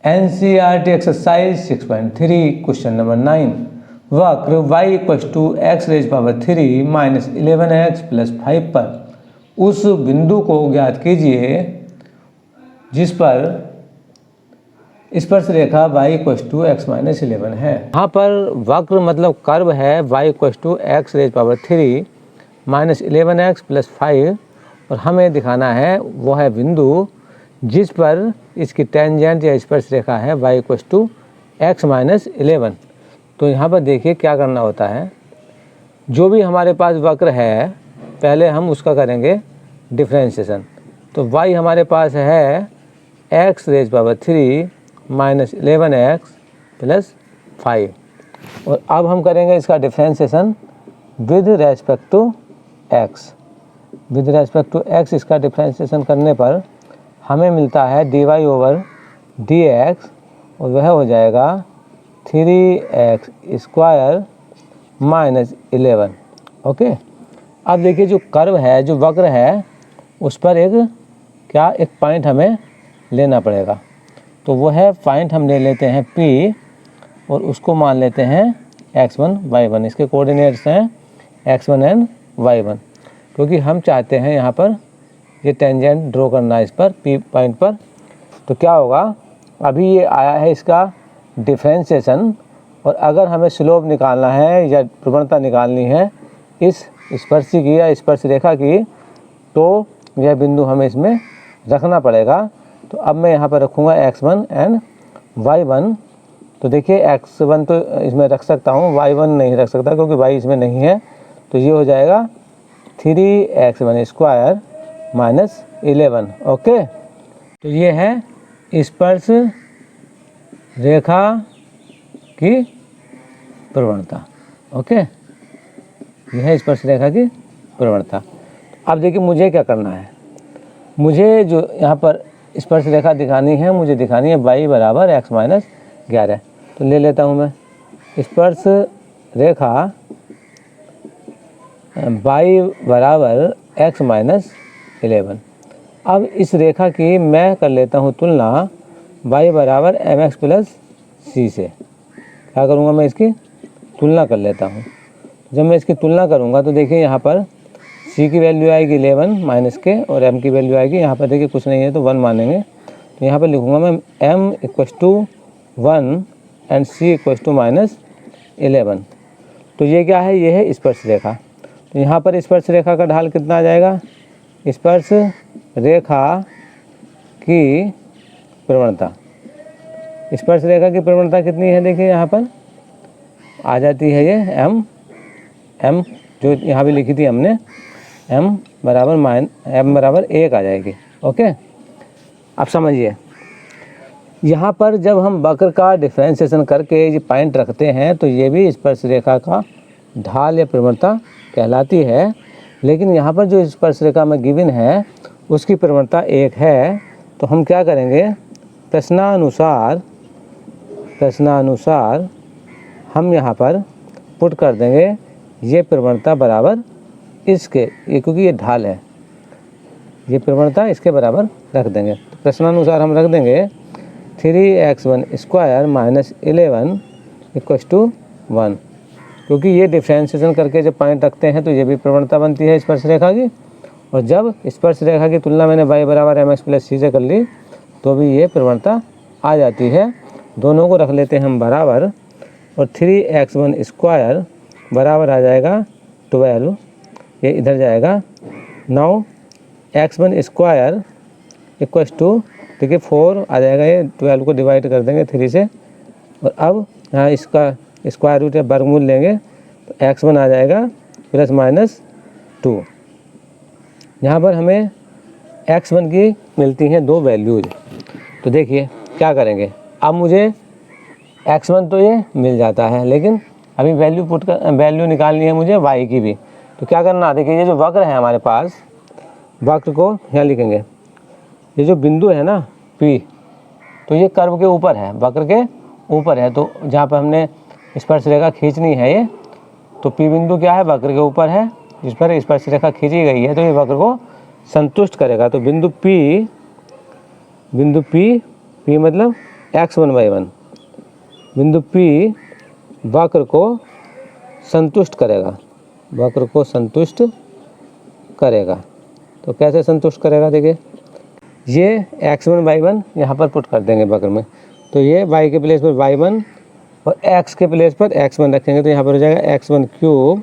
NCERT exercise 6.3 question number 9 वक्र y x⁻³ - 11x + 5 पर उस बिंदु को ज्ञात कीजिए जिस पर स्पर्श रेखा y x - 11 है। यहाँ पर वक्र मतलब कर्व है y x⁻³ - 11x + 5 और हमें दिखाना है वो है बिंदु जिस पर इसकी टेंजेंट या स्पर्श रेखा है y x - 11। तो यहाँ पर देखिए क्या करना होता है, जो भी हमारे पास वक्र है पहले हम उसका करेंगे डिफ्रेंशिएशन। तो y हमारे पास है x⁻³ - 11x + 5 और अब हम करेंगे इसका differentiation with respect to x। With respect to x इसका डिफ्रेंशिएशन करने पर हमें मिलता है dy/dx और वह हो जाएगा 3x² - 11। ओके, अब देखिए जो कर्व है, जो वक्र है, उस पर एक पॉइंट हमें लेना पड़ेगा। तो वो है पॉइंट हम ले लेते हैं P और उसको मान लेते हैं x1 y1। इसके कोऑर्डिनेट्स हैं x1 एंड y1 क्योंकि हम चाहते हैं यहाँ पर ये टेंजेंट ड्रॉ करना है इस पर P पॉइंट पर। तो क्या होगा, अभी ये आया है इसका डिफ्रेंशिएशन और अगर हमें स्लोप निकालना है या प्रवणता निकालनी है इस स्पर्शी की या स्पर्श रेखा की, तो यह बिंदु हमें इसमें रखना पड़ेगा। तो अब मैं यहाँ पर रखूँगा x1 एंड y1। तो देखिए x1 तो इसमें रख सकता हूँ, y1 नहीं रख सकता क्योंकि y इसमें नहीं है। तो ये हो जाएगा 3x² - 11। ओके, तो ये है स्पर्श रेखा की प्रवणता। ओके, यह है स्पर्श रेखा की प्रवणता। अब देखिए मुझे क्या करना है, मुझे जो यहाँ पर स्पर्श रेखा दिखानी है, मुझे दिखानी है y = x - 11। तो ले लेता हूँ मैं स्पर्श रेखा y = x - 11। अब इस रेखा की मैं कर लेता हूँ तुलना y = mx + c से। क्या करूँगा, मैं इसकी तुलना कर लेता हूँ। जब मैं इसकी तुलना करूँगा तो देखिए यहाँ पर c की वैल्यू आएगी 11 -k और m की वैल्यू आएगी, यहाँ पर देखिए कुछ नहीं है तो 1 मानेंगे। तो यहाँ पर लिखूँगा मैं m = 1 एंड c = -11। तो ये क्या है, ये है स्पर्श रेखा। तो यहाँ पर स्पर्श रेखा का ढाल कितना आ जाएगा, स्पर्श रेखा की प्रवणता। स्पर्श रेखा की प्रवणता कितनी है, देखिए यहाँ पर आ जाती है ये m जो यहाँ भी लिखी थी हमने, m = 1 आ जाएगी। ओके, अब समझिए यहाँ पर जब हम वक्र का डिफ्रेंशिएशन करके ये पॉइंट रखते हैं तो ये भी स्पर्श रेखा का ढाल या प्रवणता कहलाती है। लेकिन यहाँ पर जो स्पर्श रेखा में गिवन है उसकी प्रवणता 1 है। तो हम क्या करेंगे, प्रश्नानुसार हम यहाँ पर पुट कर देंगे ये प्रवणता बराबर इसके, ये क्योंकि ये ढाल है, ये प्रवणता इसके बराबर रख देंगे। तो प्रश्नानुसार हम रख देंगे 3x1² - 11 = 1 क्योंकि ये डिफ्रेंशिएशन करके जब पॉइंट रखते हैं तो ये भी प्रवणता बनती है स्पर्श रेखा की। और जब स्पर्श रेखा की तुलना मैंने y = mx + c से कर ली तो भी ये प्रवणता आ जाती है। दोनों को रख लेते हैं हम बराबर और 3x1² बराबर आ जाएगा 12, ये इधर जाएगा। नाउ x1² = देखिए 4 आ जाएगा, ये 12 को डिवाइड कर देंगे 3 से और अब यहाँ इसका स्क्वायर रूट या वर्गमूल लेंगे तो x1 आ जाएगा ±2। यहाँ पर हमें x1 की मिलती हैं 2 वैल्यूज। तो देखिए क्या करेंगे, अब मुझे x1 तो ये मिल जाता है लेकिन अभी वैल्यू निकालनी है मुझे y की भी। तो क्या करना, देखिए ये जो वक्र है हमारे पास, वक्र को यहाँ लिखेंगे, ये जो बिंदु है ना P, तो ये कर्व के ऊपर है, वक्र के ऊपर है। तो जहाँ पर हमने स्पर्श रेखा खींचनी है ये, तो P बिंदु क्या है, वक्र के ऊपर है, जिस पर स्पर्श रेखा खींची गई है तो ये वक्र को संतुष्ट करेगा। तो बिंदु P मतलब x1/1 बिंदु P वक्र को संतुष्ट करेगा, वक्र को संतुष्ट करेगा। तो कैसे संतुष्ट करेगा, देखिए ये x1/1 यहाँ पर पुट कर देंगे वक्र में, तो ये y के प्लेस पर y1 और x के प्लेस पर x1 रखेंगे, तो यहाँ पर हो जाएगा x1 cube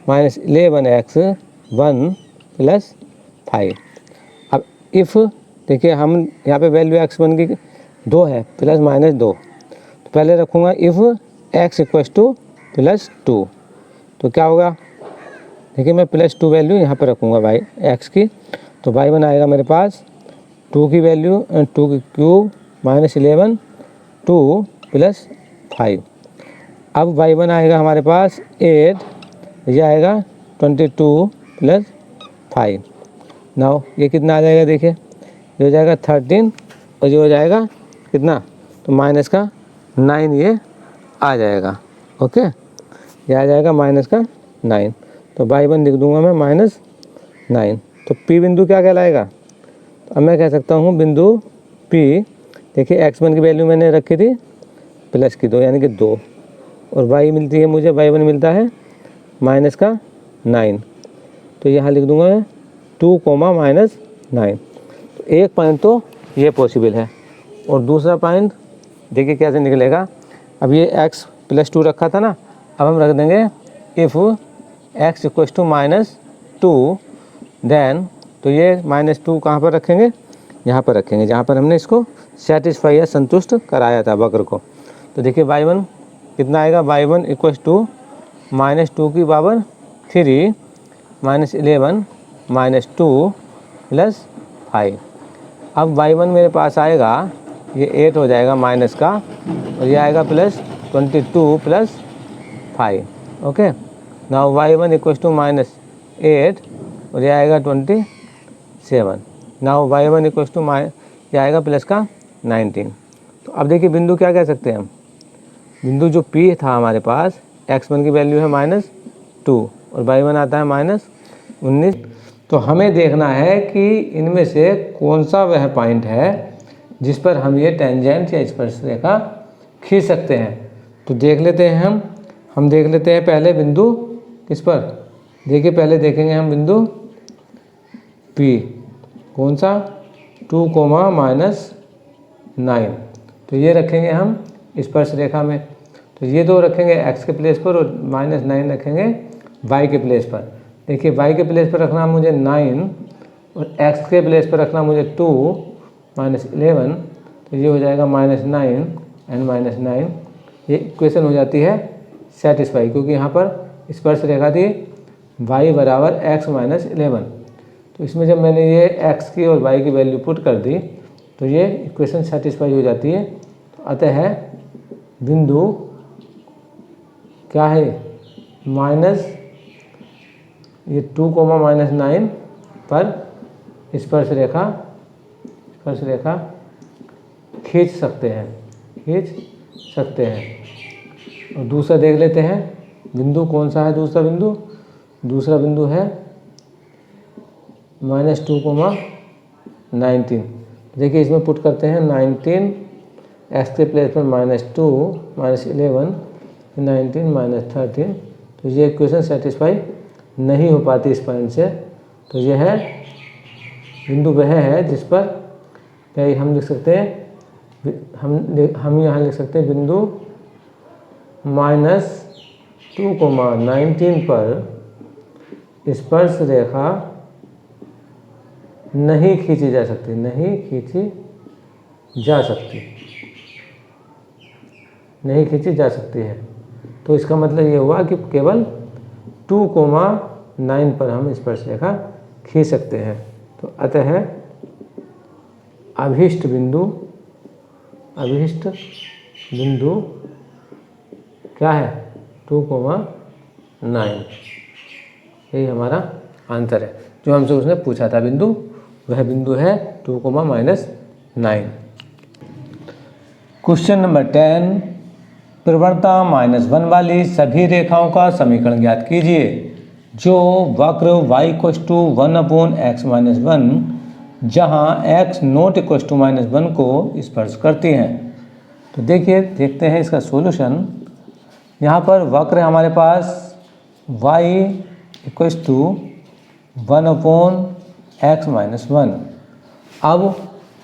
minus 11x1 plus 5। अब इफ़ देखिए हम यहाँ पे वैल्यू x1 की 2 है, प्लस माइनस 2, तो पहले रखूँगा if x equals two plus 2, तो क्या होगा, देखिए मैं प्लस 2 वैल्यू यहाँ पर रखूँगा y x की, तो y1 आएगा मेरे पास 2 की वैल्यू 2 की क्यूब माइनस 11 2 प्लस 5। अब y1 आएगा हमारे पास 8, ये आएगा 22 प्लस 5। नाउ ये कितना आ जाएगा, देखिए ये हो जाएगा 13 और ये हो जाएगा कितना, तो माइनस का 9 ये आ जाएगा। ओके, ये आ जाएगा माइनस का 9, तो y1 लिख दूंगा मैं माइनस 9। तो P बिंदु क्या कहलाएगा, तो अब मैं कह सकता हूँ बिंदु P, देखिए x1 की वैल्यू मैंने रखी थी प्लस की 2 यानी कि 2, और y मिलती है मुझे, y1 मिलता है माइनस का 9, तो यहाँ लिख दूंगा मैं 2 माइनस 9। तो एक पॉइंट तो ये पॉसिबल है, और दूसरा पॉइंट देखिए कैसे निकलेगा। अब ये x प्लस 2 रखा था ना, अब हम रख देंगे if x equals to minus 2 then, तो ये माइनस 2 कहाँ पर रखेंगे, यहाँ पर रखेंगे जहाँ पर हमने इसको सेटिस्फाई या संतुष्ट कराया था वक्र को। तो देखिए y1 कितना आएगा, y1 इक्वल्स टू माइनस 2 की पावर 3 माइनस 11 माइनस 2 प्लस 5। अब y1 मेरे पास आएगा, ये 8 हो जाएगा माइनस का, और ये आएगा plus 22 plus 5। Okay, now y1 equals to minus 8 और ये आएगा 27। नाउ y1 इक्वल्स टू ये आएगा प्लस का 19। तो अब देखिए बिंदु क्या कह सकते हैं हम, बिंदु जो P था हमारे पास, x1 की वैल्यू है माइनस 2 और y1 आता है माइनस 19। तो हमें देखना है कि इनमें से कौन सा वह पॉइंट है जिस पर हम ये टेंजेंट या स्पर्शरेखा खींच सकते हैं। तो देख लेते हैं हम देख लेते हैं पहले बिंदु किस पर, देखिए पहले देखेंगे हम बिंदु P, कौन सा, 2 माइनस 9, तो ये रखेंगे हम स्पर्श रेखा में। तो ये 2 रखेंगे x के प्लेस पर और माइनस 9 रखेंगे y के प्लेस पर। देखिए y के प्लेस पर रखना मुझे 9 और x के प्लेस पर रखना मुझे 2 माइनस 11, तो ये हो जाएगा माइनस 9 एंड माइनस 9। ये इक्वेशन हो जाती है सेटिस्फाई, क्योंकि यहाँ पर स्पर्श रेखा थी y बराबर x माइनस 11। तो इसमें जब मैंने ये x की और y की वैल्यू पुट कर दी तो ये इक्वेशन सेटिस्फाई हो जाती है। तो अतः बिंदु क्या है, माइनस ये 2 माइनस 9 पर स्पर्श रेखा खींच सकते हैं। और दूसरा देख लेते हैं बिंदु कौन सा है, दूसरा बिंदु है माइनस 2 19। देखिए इसमें पुट करते हैं 19, x के प्लेस पर माइनस 2 माइनस 11 19 माइनस 13। तो ये इक्वेशन सेटिस्फाई नहीं हो पाती इस पॉइंट से। तो ये है बिंदु वह है जिस पर क्या हम लिख सकते हैं, हम यहाँ लिख सकते हैं बिंदु माइनस 2 19 पर स्पर्श रेखा नहीं खींची जा सकती है। तो इसका मतलब ये हुआ कि केवल 2 9 पर हम स्पर्श रेखा खींच सकते हैं। तो अतः अभीष्ट बिंदु क्या है, 2 9। यही हमारा आंसर है जो हमसे उसने पूछा था बिंदु, वह बिंदु है 2 -9। क्वेश्चन नंबर 10, प्रवणता -1 वाली सभी रेखाओं का समीकरण ज्ञात कीजिए जो वक्र y = 1/x-1 जहाँ x ≠ -1 को स्पर्श करती हैं। तो देखिए, देखते हैं इसका सॉल्यूशन। यहाँ पर वक्र है हमारे पास y इक्वल्स टू 1/x-1। अब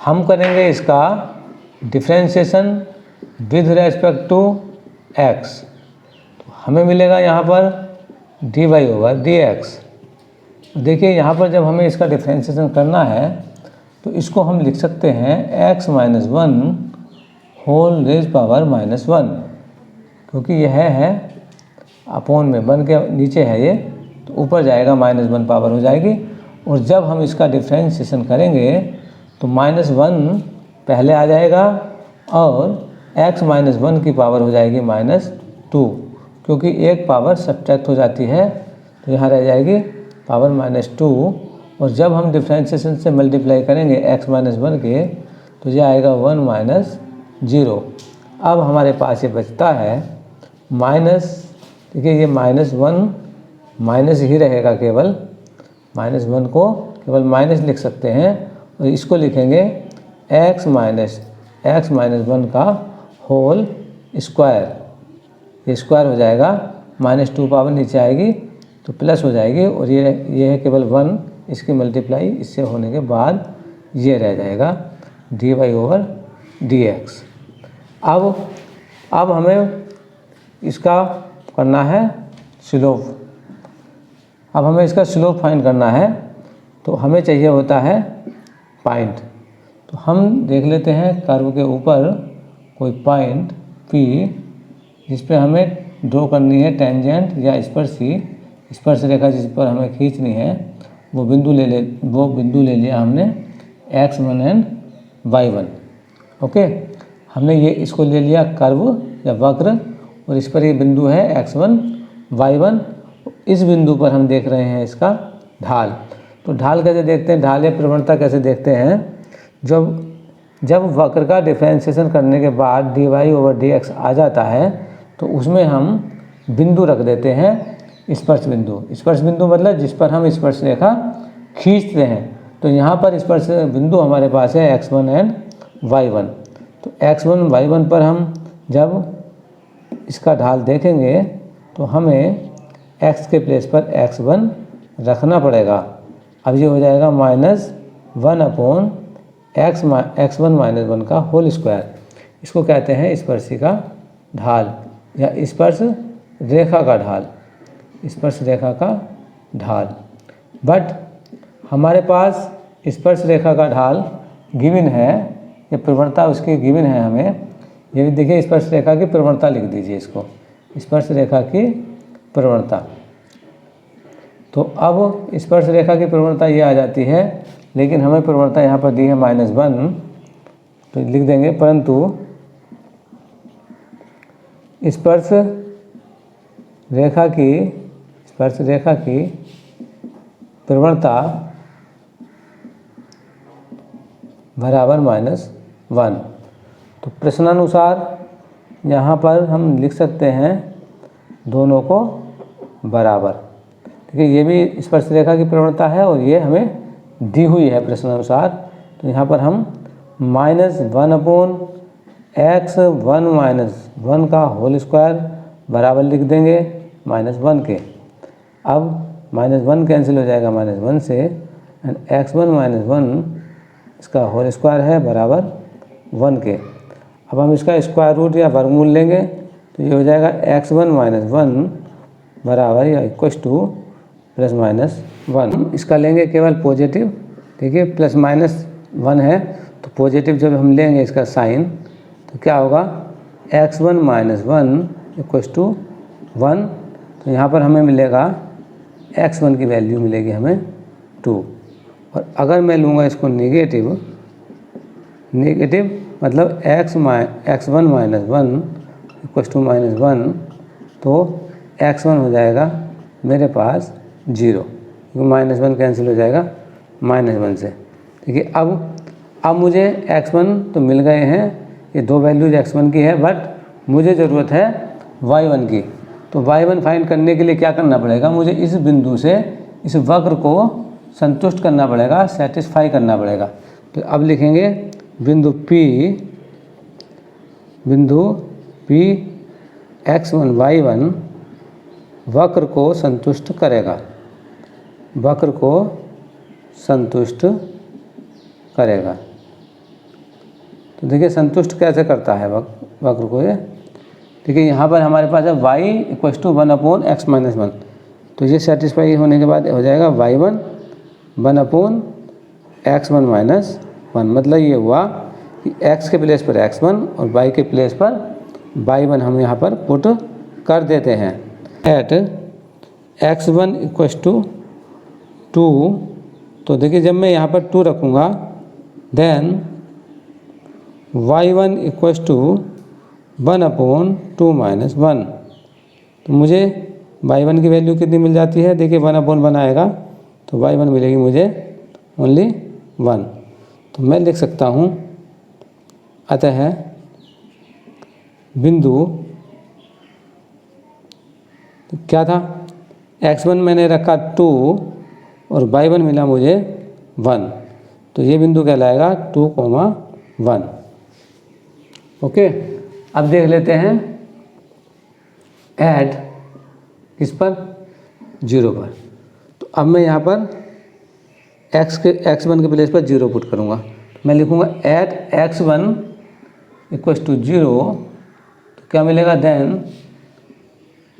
हम करेंगे इसका differentiation with respect to x। तो हमें मिलेगा यहाँ पर dy/dx। देखिए यहाँ पर जब हमें इसका डिफ्रेंशिएशन करना है तो इसको हम लिख सकते हैं x-1 होल रेज पावर -1, क्योंकि यह है अपॉन में 1 के नीचे है ये, तो ऊपर जाएगा -1 पावर हो जाएगी। और जब हम इसका डिफ्रेंशिएशन करेंगे तो -1 पहले आ जाएगा और x-1 की पावर हो जाएगी -2, क्योंकि एक पावर सब्ट्रैक्ट हो जाती है तो यहाँ रह जाएगी पावर -2। और जब हम डिफ्रेंशिएशन से मल्टीप्लाई करेंगे x-1 के तो ये आएगा 1 - 0। अब हमारे पास ये बचता है माइनस, देखिए ये -1 माइनस ही रहेगा, केवल -1 को केवल माइनस लिख सकते हैं और इसको लिखेंगे x-1 का होल स्क्वायर। ये स्क्वायर हो जाएगा, -2 पावर नीचे आएगी तो प्लस हो जाएगी और ये है केवल 1, इसकी मल्टीप्लाई इससे होने के बाद ये रह जाएगा dy/dx। अब हमें इसका करना है स्लोप। अब हमें इसका स्लोप फाइंड करना है तो हमें चाहिए होता है पॉइंट। तो हम देख लेते हैं कर्व के ऊपर कोई पॉइंट P जिस पे हमें ड्रॉ करनी है टेंजेंट या स्पर्श रेखा जिस पर हमें खींचनी है, वो बिंदु ले लिया हमने x1 एंड y1। ओके, हमने ये इसको ले लिया कर्व या वक्र और इस पर ये बिंदु है x1 y1। इस बिंदु पर हम देख रहे हैं इसका ढाल। तो ढाल कैसे देखते हैं, ढाल या प्रवणता कैसे देखते हैं, जब वक्र का डिफरेंशिएशन करने के बाद dy/dx आ जाता है तो उसमें हम बिंदु रख देते हैं स्पर्श बिंदु। स्पर्श बिंदु मतलब जिस पर हम स्पर्श रेखा खींचते हैं। तो यहाँ पर स्पर्श बिंदु हमारे पास है x1 एंड y1। तो x1 y1 पर हम जब इसका ढाल देखेंगे तो हमें x के प्लेस पर x1 रखना पड़ेगा। अब ये हो जाएगा -1/x1 का होल स्क्वायर। इसको कहते हैं स्पर्शिका ढाल या स्पर्श रेखा का ढाल, स्पर्श रेखा का ढाल। बट हमारे पास स्पर्श रेखा का ढाल गिवन है, ये प्रवणता उसकी गिवन है हमें। ये भी देखिए, स्पर्श रेखा की प्रवणता लिख दीजिए इसको, स्पर्श रेखा की प्रवणता। तो अब स्पर्श रेखा की प्रवणता ये आ जाती है, लेकिन हमें प्रवणता यहाँ पर दी है -1, तो लिख देंगे, परंतु स्पर्श रेखा की प्रवणता बराबर -1। तो प्रश्नानुसार यहाँ पर हम लिख सकते हैं दोनों को बराबर। ठीक है, ये भी स्पर्श रेखा की प्रवणता है और ये हमें दी हुई है प्रश्नानुसार। तो यहाँ पर हम -1/x1 का होल स्क्वायर बराबर लिख देंगे -1 के। अब -1 कैंसिल हो जाएगा -1 से, एंड x1 - 1 इसका होल स्क्वायर है बराबर 1 के। अब हम इसका स्क्वायर रूट या वर्गमूल लेंगे तो ये हो जाएगा x1 - 1 बराबर या इक्वल्स टू +-1। इसका लेंगे केवल पॉजिटिव, ठीक है, +-1 है तो पॉजिटिव जब हम लेंगे इसका साइन तो क्या होगा, x1 - 1 इक्वल्स टू 1। तो यहाँ पर हमें मिलेगा x1 की वैल्यू मिलेगी हमें 2। और अगर मैं लूँगा इसको नेगेटिव मतलब x1 - 1 इक्वल्स टू -1, तो x1 हो जाएगा मेरे पास 0, क्योंकि -1 कैंसिल हो जाएगा -1 से। ठीक है, अब मुझे x1 तो मिल गए हैं, ये दो वैल्यूज x1 की है, बट मुझे ज़रूरत है y1 की। तो y1 फाइंड करने के लिए क्या करना पड़ेगा, मुझे इस बिंदु से इस वक्र को संतुष्ट करना पड़ेगा, सेटिस्फाई करना पड़ेगा। तो अब लिखेंगे बिंदु P बिंदु P x1 y1 वक्र को संतुष्ट करेगा, वक्र को संतुष्ट करेगा। तो देखिए संतुष्ट कैसे करता है वक्र को ये, देखिए यहाँ पर हमारे पास है y = 1/x - 1, तो ये सेटिस्फाई होने के बाद हो जाएगा y1 1/x1 - 1। मतलब ये हुआ कि x के प्लेस पर x1 और y के प्लेस पर y1 हम यहाँ पर पुट कर देते हैं। एट x1 = 2, तो देखिए जब मैं यहाँ पर 2 रखूँगा देन y1 = 1/2 - 1, तो मुझे y1 की वैल्यू कितनी मिल जाती है, देखिए 1/1 आएगा तो y1 मिलेगी मुझे ओनली 1। तो मैं लिख सकता हूँ अतः बिंदु तो क्या था, x1 मैंने रखा 2 और y1 मिला मुझे 1, तो ये बिंदु कहलाएगा 2, 1। ओके, अब देख लेते हैं ऐड किस पर, 0 पर। तो अब मैं यहाँ पर x1 के प्लेस पर 0 पुट करूँगा, मैं लिखूँगा एट x1 = 0, तो क्या मिलेगा देन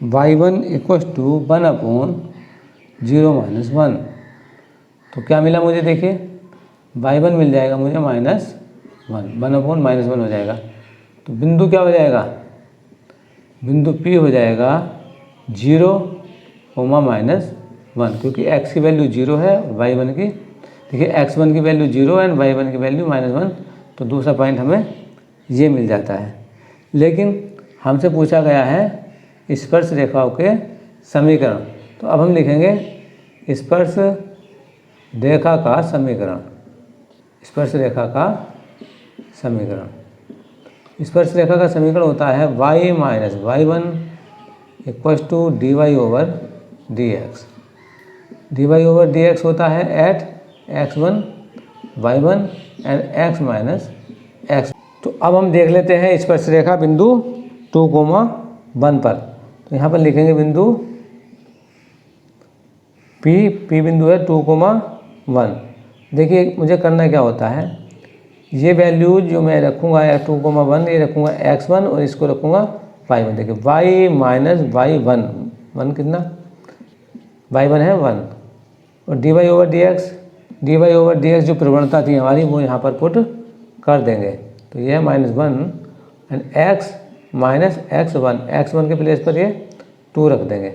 y1 = 1/0 - 1, तो क्या मिला मुझे, देखिए y1 मिल जाएगा मुझे -1, 1/-1 हो जाएगा। तो बिंदु क्या हो जाएगा, बिंदु P हो जाएगा 0, -1, क्योंकि x की वैल्यू 0 है और y1 की, देखिए x1 की वैल्यू 0 है और y1 की वैल्यू -1, तो दूसरा पॉइंट हमें ये मिल जाता है। लेकिन हमसे पूछा गया है स्पर्श रेखाओं के समीकरण, तो अब हम लिखेंगे स्पर्श रेखा का समीकरण, स्पर्श रेखा का समीकरण। स्पर्श रेखा का समीकरण होता है y - y1 = dy/dx। dy/dx होता है eight x1 y1 and x - x। तो अब हम देख लेते हैं स्पर्श रेखा बिंदु 2, 1 पर। तो यहाँ पर लिखेंगे बिंदु P बिंदु है 2, 1। देखिए मुझे करना क्या होता है, ये वैल्यू जो मैं रखूँगा 2, 1 ये रखूँगा x1 और इसको रखूँगा y1। देखिए y - y1, 1 कितना, y1 है 1, और dy/dx जो प्रवणता थी हमारी वो यहाँ पर पुट कर देंगे, तो ये है -1 एंड x - x1 के प्लेस पर ये 2 रख देंगे,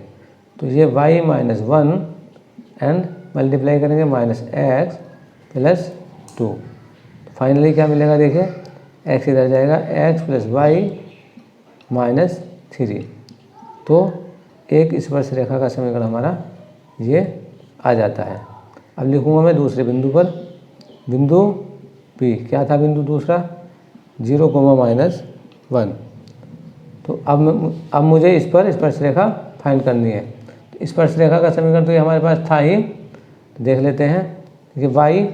तो ये y - 1 एंड मल्टीप्लाई करेंगे -x + 2। फाइनली क्या मिलेगा, देखिए x इधर जाएगा x + y - 3। तो एक स्पर्श रेखा का समीकरण हमारा ये आ जाता है। अब लिखूँगा मैं दूसरे बिंदु पर, बिंदु P क्या था बिंदु दूसरा, 0, -1। तो अब मुझे इस पर स्पर्श रेखा फाइंड करनी है। तो स्पर्श रेखा का समीकरण तो ये हमारे पास था ही, देख लेते हैं। देखिए y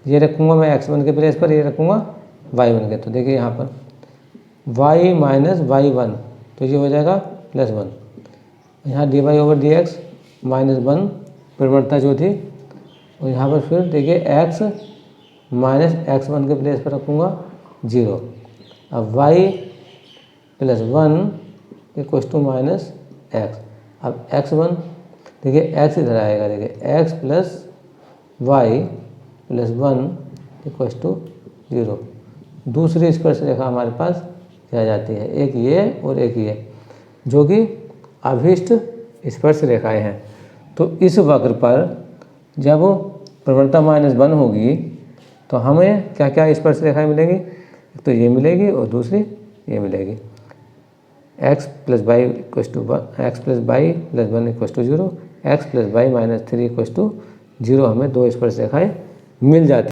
ये रखूँगा मैं x1 के प्लेस पर, ये रखूँगा y1 के, तो देखिए यहाँ पर y - y1, तो ये हो जाएगा +1। यहाँ dy/dx -1 प्रवणता जो थी, और यहाँ पर फिर देखिए x - x1 के प्लेस पर रखूँगा 0। अब y + 1 = -x। अब x1 देखिए x इधर आएगा, देखिए x + y + 1 = 0। दूसरी स्पर्श रेखा हमारे पास क्या जाती है, एक ये और एक ये, जो कि अभीष्ट स्पर्श रेखाएं हैं। तो इस वक्र पर जब प्रवणता -1 होगी तो हमें क्या क्या स्पर्श रेखाएं मिलेंगी, तो ये मिलेगी और दूसरी ये मिलेगी। x + y + 1 = 0, x + y - 3 = 0, हमें 2 स्पर्श रेखाएं मिल जाती हैं।